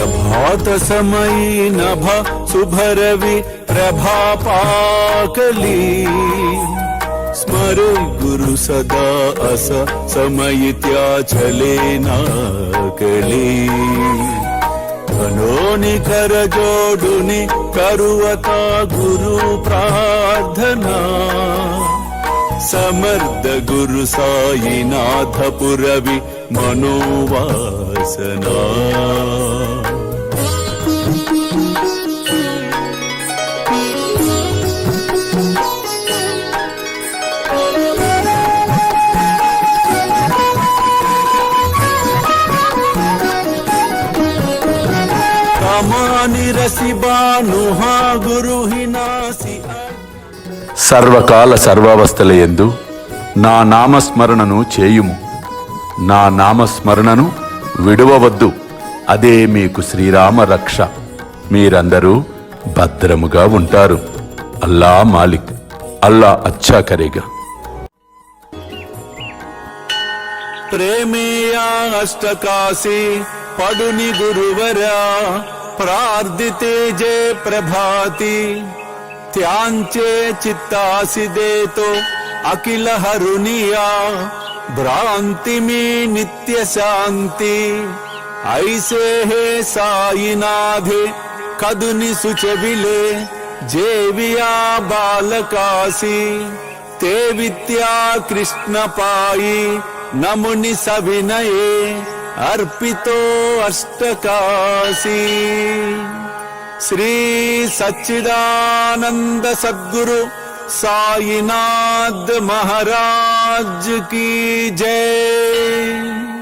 प्रभात समयी नभ शुभरवि प्रभा पाकली स्मरे गुरु सदा अस समय त्या चले नाकली धनोनि कर जोडुनि करुवता गुरु प्रार्थना समर्थ गुरु साईनाथ पुरवि मनोवासना సర్వకాల సర్వావస్థలయందు నా నామస్మరణను చేయుము, నా నామస్మరణను విడువవద్దు, అదే మీకు శ్రీరామ రక్ష. మీరందరూ భద్రముగా ఉంటారు. అల్లా మాలిక్, అల్లా అచ్చా కరేగా. ప్రేమేయా అష్టకాశీ పడుని గురువరా प्रार्थिते जय प्रभाती त्यांचे चित्तासी देतो अखिल हरुनिया भ्रांति में नित्य शांति ऐसे है साईनाथे कदुनि सुचविले जेविया बालकासी ते विद्या कृष्ण पाई नमुनि सविनये अर्पितो अष्टकाशी श्री सच्चिदानंद सद्गुरु साईनाथ महाराज की जय।